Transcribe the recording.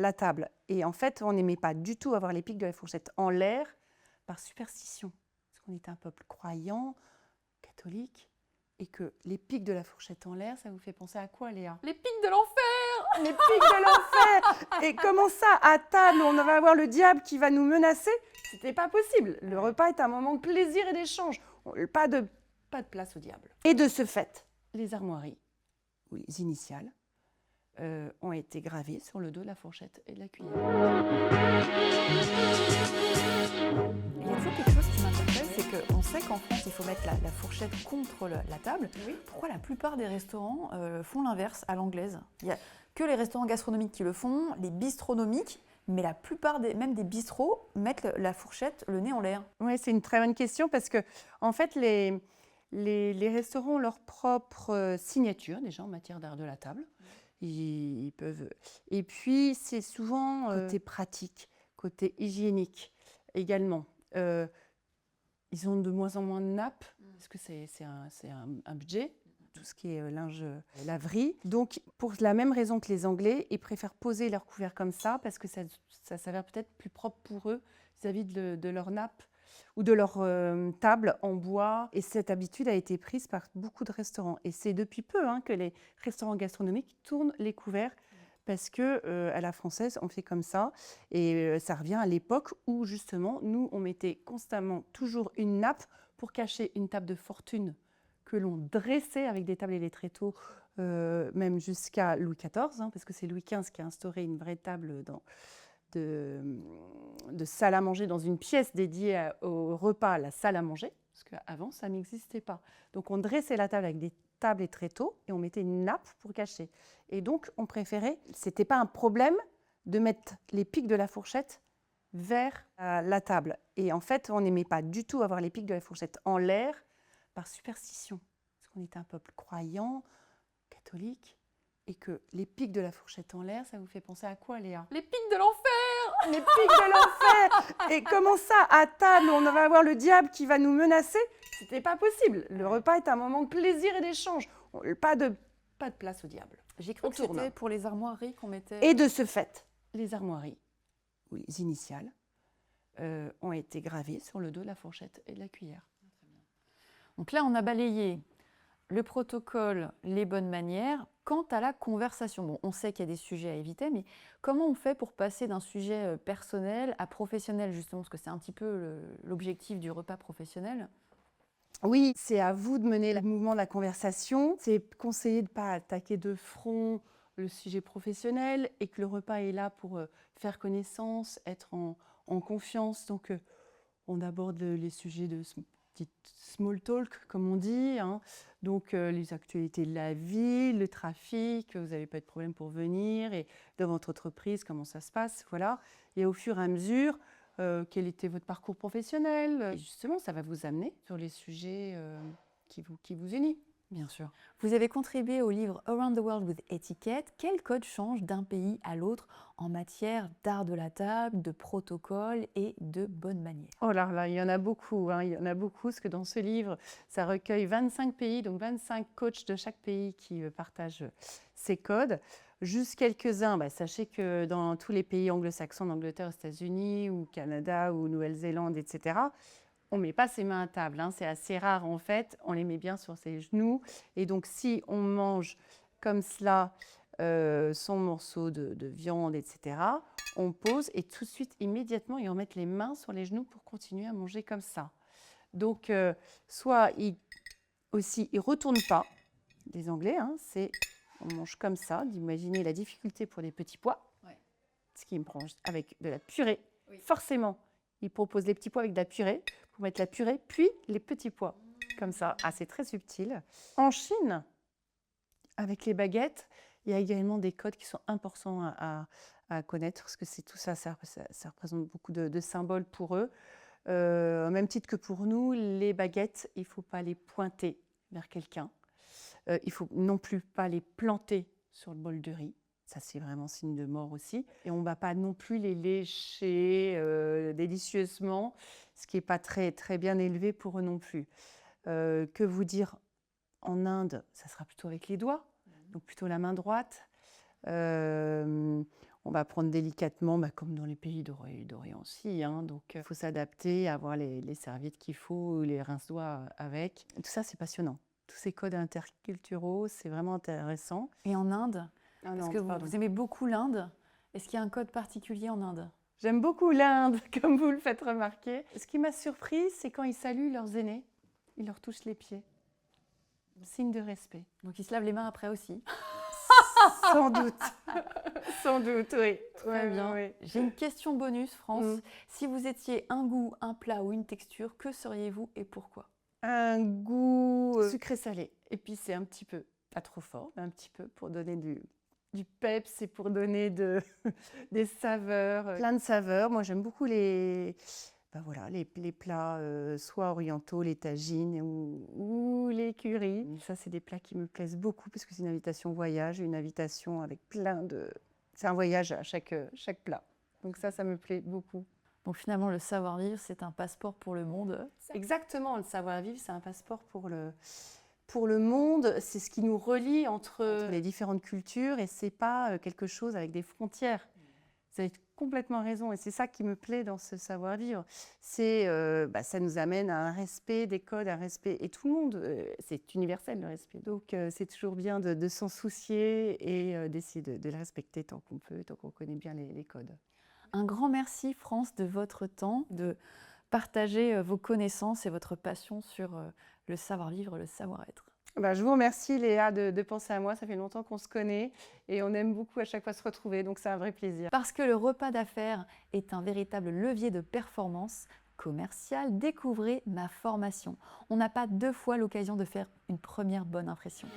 la table. Et en fait, on n'aimait pas du tout avoir les pics de la fourchette en l'air par superstition. Parce qu'on était un peuple croyant, catholique, et que les pics de la fourchette en l'air, ça vous fait penser à quoi, Léa? Les pics de l'enfer! Les pics de l'enfer! Et comment ça, à table, on va avoir le diable qui va nous menacer? C'était pas possible. Le repas est un moment de plaisir et d'échange. Pas de place au diable. Et de ce fait, les armoiries, ou les initiales, ont été gravées sur le dos de la fourchette et de la cuillère. Il y a toujours quelque chose qui m'interpelle, c'est qu'on sait qu'en France, il faut mettre la fourchette contre la table. Oui. Pourquoi la plupart des restaurants font l'inverse à l'anglaise? Il n'y a que les restaurants gastronomiques qui le font, les bistronomiques, mais la plupart même des bistrots mettent la fourchette le nez en l'air. Oui, c'est une très bonne question parce que, en fait, les restaurants ont leur propre signature, déjà en matière d'art de la table. Ils peuvent. Et puis, c'est souvent côté pratique, côté hygiénique également. Ils ont de moins en moins de nappes, parce que c'est un budget, tout ce qui est linge, laverie. Donc, pour la même raison que les Anglais, ils préfèrent poser leur couvert comme ça, parce que ça s'avère peut-être plus propre pour eux vis-à-vis de leur nappe ou de leur table en bois. Et cette habitude a été prise par beaucoup de restaurants. Et c'est depuis peu que les restaurants gastronomiques tournent les couverts, parce que à la française, on fait comme ça. Et ça revient à l'époque où, justement, nous, on mettait constamment toujours une nappe pour cacher une table de fortune que l'on dressait avec des tables et des tréteaux, même jusqu'à Louis XIV, parce que c'est Louis XV qui a instauré une vraie table de salle à manger dans une pièce dédiée au repas, la salle à manger, parce qu'avant, ça n'existait pas. Donc, on dressait la table avec des tables et tréteaux et on mettait une nappe pour cacher. Et donc, on préférait, c'était pas un problème de mettre les pics de la fourchette vers la table. Et en fait, on n'aimait pas du tout avoir les pics de la fourchette en l'air par superstition. Parce qu'on était un peuple croyant, catholique, et que les pics de la fourchette en l'air, ça vous fait penser à quoi, Léa? Les pics de l'enfer! Les pics de l'enfer! Et comment ça, à table, on va avoir le diable qui va nous menacer? C'était pas possible. Le repas est un moment de plaisir et d'échange. Pas de place au diable. J'ai cru que c'était pour les armoiries qu'on mettait... Et de ce fait, les armoiries, ou les initiales, ont été gravées sur le dos de la fourchette et de la cuillère. Donc là, on a balayé le protocole, les bonnes manières. Quant à la conversation, bon, on sait qu'il y a des sujets à éviter, mais comment on fait pour passer d'un sujet personnel à professionnel, justement, parce que c'est un petit peu l'objectif du repas professionnel? Oui, c'est à vous de mener le mouvement de la conversation. C'est conseillé de ne pas attaquer de front le sujet professionnel et que le repas est là pour faire connaissance, être en confiance. Donc, on aborde les sujets de petite small talk, comme on dit. Donc, les actualités de la vie, le trafic, vous n'avez pas de problème pour venir, et dans votre entreprise, comment ça se passe, voilà. Et au fur et à mesure, quel était votre parcours professionnel. Et justement, ça va vous amener sur les sujets qui vous unissent. Bien sûr. Vous avez contribué au livre Around the World with Etiquette. Quel code change d'un pays à l'autre en matière d'art de la table, de protocole et de bonnes manières? Oh là là, il y en a beaucoup. Il y en a beaucoup, parce que dans ce livre, ça recueille 25 pays, donc 25 coachs de chaque pays qui partagent ces codes. Juste quelques-uns, sachez que dans tous les pays anglo-saxons, d'Angleterre aux États-Unis, ou Canada, ou Nouvelle-Zélande, etc., on ne met pas ses mains à table. C'est assez rare, en fait. On les met bien sur ses genoux. Et donc, si on mange comme cela son morceau de viande, etc., on pose et tout de suite, immédiatement, ils remettent les mains sur les genoux pour continuer à manger comme ça. Donc, soit ils ne retournent pas, les Anglais, on mange comme ça. Imaginez la difficulté pour des petits pois, ce qui me prend avec de la purée. Oui. Forcément, ils proposent les petits pois avec de la purée, pour mettre la purée, puis les petits pois, comme ça. C'est très subtil. En Chine, avec les baguettes, il y a également des codes qui sont importants à connaître, parce que c'est tout ça, ça représente beaucoup de symboles pour eux. Au même titre que pour nous, les baguettes, il ne faut pas les pointer vers quelqu'un. Il ne faut non plus pas les planter sur le bol de riz. Ça, c'est vraiment signe de mort aussi. Et on ne va pas non plus les lécher délicieusement, ce qui n'est pas très, très bien élevé pour eux non plus. Que vous dire, en Inde, ça sera plutôt avec les doigts, donc plutôt la main droite. on va prendre délicatement, comme dans les pays d'Orient aussi, hein. Donc, il faut s'adapter, avoir les serviettes qu'il faut, les rince-doigts avec. Tout ça, c'est passionnant. Tous ces codes interculturaux, c'est vraiment intéressant. Et en Inde, Ah parce non, que pardon. vous aimez beaucoup l'Inde, est-ce qu'il y a un code particulier en Inde? J'aime beaucoup l'Inde, comme vous le faites remarquer. Ce qui m'a surpris, c'est quand ils saluent leurs aînés, ils leur touchent les pieds. Signe de respect. Donc ils se lavent les mains après aussi. Sans doute. Sans doute, oui. Très bien. Oui. J'ai une question bonus, France. Mm. Si vous étiez un goût, un plat ou une texture, que seriez-vous et pourquoi? Un goût sucré-salé. Épicé un petit peu. Pas trop fort, mais un petit peu pour donner du peps et pour donner des saveurs. Plein de saveurs. Moi, j'aime beaucoup les plats soit orientaux, les tagines ou les currys. Ça, c'est des plats qui me plaisent beaucoup parce que c'est une invitation voyage, une invitation avec plein de... C'est un voyage à chaque plat. Donc ça me plaît beaucoup. Donc finalement, le savoir-vivre, c'est un passeport pour le monde. Exactement, le savoir-vivre, c'est un passeport pour le monde. C'est ce qui nous relie entre les différentes cultures et c'est pas quelque chose avec des frontières. Vous avez complètement raison et c'est ça qui me plaît dans ce savoir-vivre. Ça nous amène à un respect des codes, un respect et tout le monde, c'est universel le respect. Donc c'est toujours bien de s'en soucier et d'essayer de le respecter tant qu'on peut, tant qu'on connaît bien les codes. Un grand merci, France, de votre temps, de partager vos connaissances et votre passion sur le savoir-vivre, le savoir-être. Je vous remercie Léa de penser à moi, ça fait longtemps qu'on se connaît et on aime beaucoup à chaque fois se retrouver, donc c'est un vrai plaisir. Parce que le repas d'affaires est un véritable levier de performance commerciale, découvrez ma formation. On n'a pas 2 fois l'occasion de faire une première bonne impression.